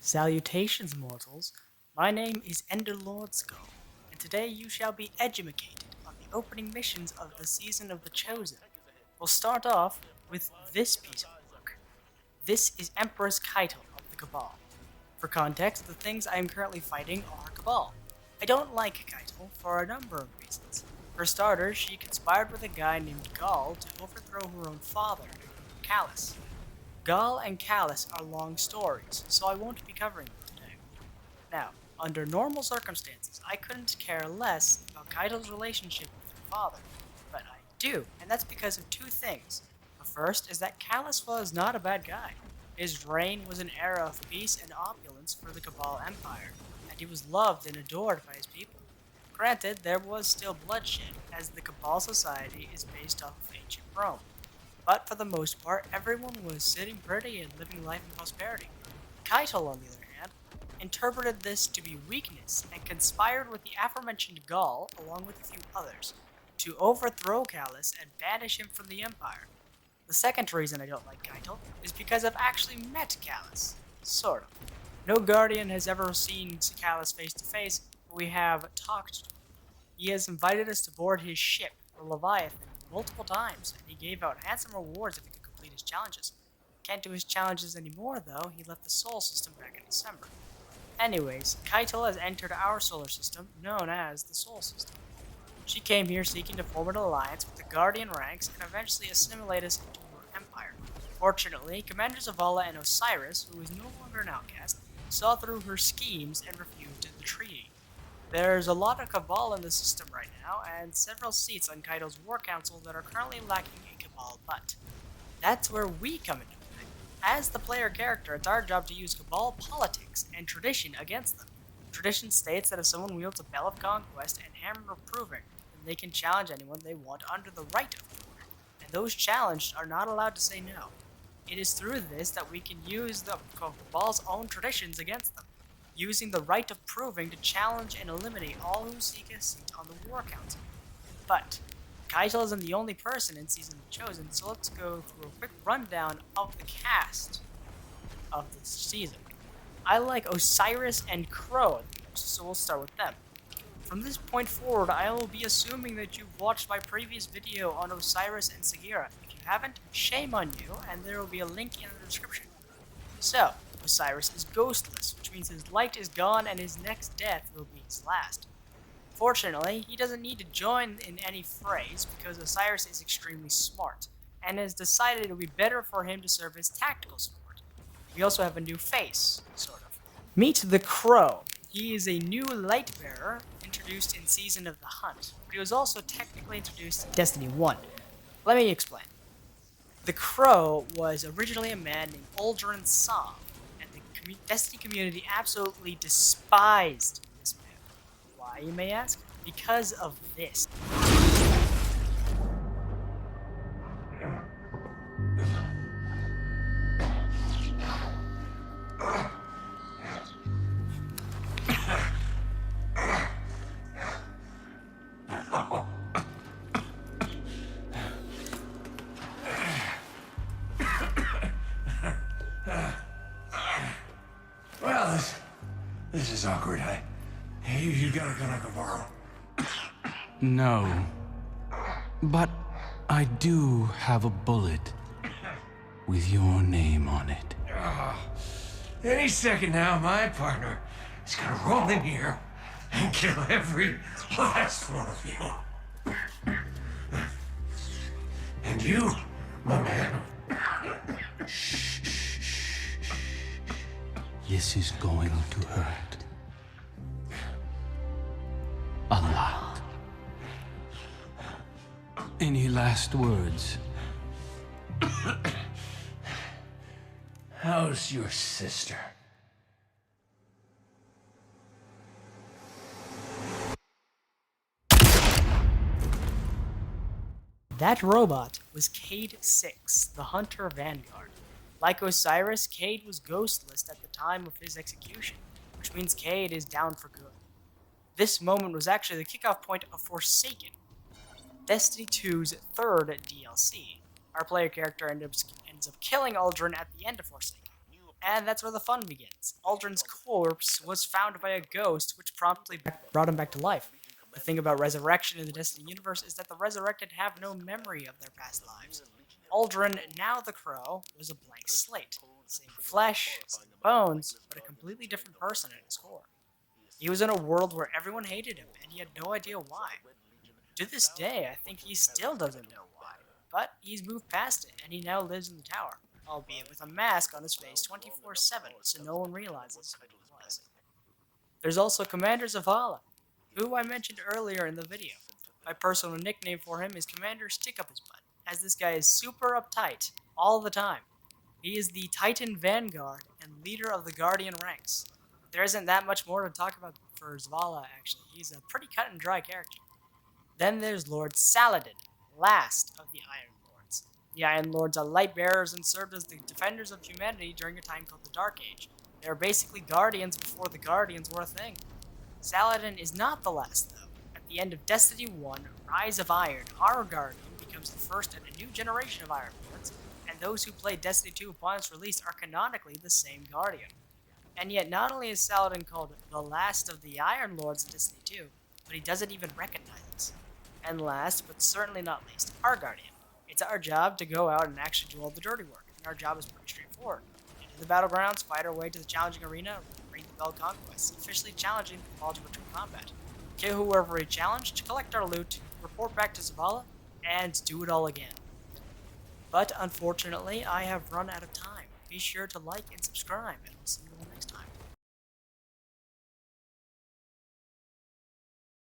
Salutations, mortals. My name is Ender Lord Skull, and today you shall be edumacated on the opening missions of the Season of the Chosen. We'll start off with this piece of work. This is Empress Keitel of the Cabal. For context, the things I am currently fighting are Cabal. I don't like Keitel for a number of reasons. For starters, she conspired with a guy named Gaul to overthrow her own father, Callus. Gaul and Callus are long stories, so I won't be covering them today. Now, under normal circumstances, I couldn't care less about Keitel's relationship with her father, but I do, and that's because of two things. The first is that Callus was not a bad guy. His reign was an era of peace and opulence for the Cabal Empire, and he was loved and adored by his people. Granted, there was still bloodshed, as the Cabal society is based off of ancient Rome. But for the most part, everyone was sitting pretty and living life in prosperity. Keitel, on the other hand, interpreted this to be weakness and conspired with the aforementioned Gaul, along with a few others, to overthrow Callus and banish him from the Empire. The second reason I don't like Keitel is because I've actually met Callus. Sort of. No Guardian has ever seen Callus face to face, but we have talked to him. He has invited us to board his ship, the Leviathan, multiple times, and he gave out handsome rewards if he could complete his challenges. Can't do his challenges anymore, though. He left the Sol system back in December. Anyways, Keitel has entered our solar system, known as the Sol system. She came here seeking to form an alliance with the Guardian ranks and eventually assimilate us into her empire. Fortunately, Commander Zavala and Osiris, who is no longer an outcast, saw through her schemes and refused the treaty. There's a lot of Cabal in the system right now, and several seats on Keitel's War Council that are currently lacking a Cabal butt. That's where we come into play. As the player character, it's our job to use Cabal politics and tradition against them. Tradition states that if someone wields a Bell of Conquest and Hammer of Proving, then they can challenge anyone they want under the right of Proving, and those challenged are not allowed to say no. It is through this that we can use the Cabal's own traditions against them, using the right of proving to challenge and eliminate all who seek a seat on the War Council. But Keitel isn't the only person in Season of the Chosen, so let's go through a quick rundown of the cast of this season. I like Osiris and Crow the most, so we'll start with them. From this point forward, I will be assuming that you've watched my previous video on Osiris and Sagira. If you haven't, shame on you, and there will be a link in the description. So, Osiris is ghostless, which means his light is gone and his next death will be his last. Fortunately, he doesn't need to join in any frays because Osiris is extremely smart, and has decided it would be better for him to serve as tactical support. We also have a new face, sort of. Meet the Crow. He is a new light bearer introduced in Season of the Hunt, but he was also technically introduced in Destiny 1. Let me explain. The Crow was originally a man named Uldren Song, and the Destiny community absolutely despised this man. Why, you may ask? Because of this. Well, this is awkward. You got a gun I can borrow? No. But I do have a bullet with your name on it. Any second now, my partner is gonna roll in here and kill every last one of you. And you, my man. This is going to hurt. A lot. Any last words? How's your sister? That robot was Cade 6, the Hunter Vanguard. Like Osiris, Cade was ghostless at the time of his execution, which means Cade is down for good. This moment was actually the kickoff point of Forsaken, Destiny 2's third DLC. Our player character ends up killing Uldren at the end of Forsaken. And that's where the fun begins. Aldrin's corpse was found by a ghost, which promptly brought him back to life. The thing about resurrection in the Destiny universe is that the resurrected have no memory of their past lives. Aldrin, now the Crow, was a blank slate. Same flesh, same bones, but a completely different person at his core. He was in a world where everyone hated him, and he had no idea why. To this day, I think he still doesn't know why. But he's moved past it, and he now lives in the tower, albeit with a mask on his face 24/7, so no one realizes who he was. There's also Commander Zavala, who I mentioned earlier in the video. My personal nickname for him is Commander Stick Up His Butt, as this guy is super uptight all the time. He is the Titan Vanguard and leader of the Guardian ranks. There isn't that much more to talk about for Zavala, actually. He's a pretty cut and dry character. Then there's Lord Saladin, last of the Iron Lords. The Iron Lords are light bearers and served as the defenders of humanity during a time called the Dark Age. They were basically guardians before the Guardians were a thing. Saladin is not the last, though. At the end of Destiny 1, Rise of Iron, our Guardian becomes the first in a new generation of Iron Lords, and those who played Destiny 2 upon its release are canonically the same Guardian. And yet, not only is Saladin called the last of the Iron Lords in Destiny 2, but he doesn't even recognize us. And last, but certainly not least, our Guardian. It's our job to go out and actually do all the dirty work, and our job is pretty straightforward. Enter the battlegrounds, fight our way to the challenging arena, ring the bell conquests, officially challenging the quality of return combat. Kill whoever we challenged, collect our loot, report back to Zavala, and do it all again. But unfortunately, I have run out of time. Be sure to like and subscribe, and we'll see you all next time.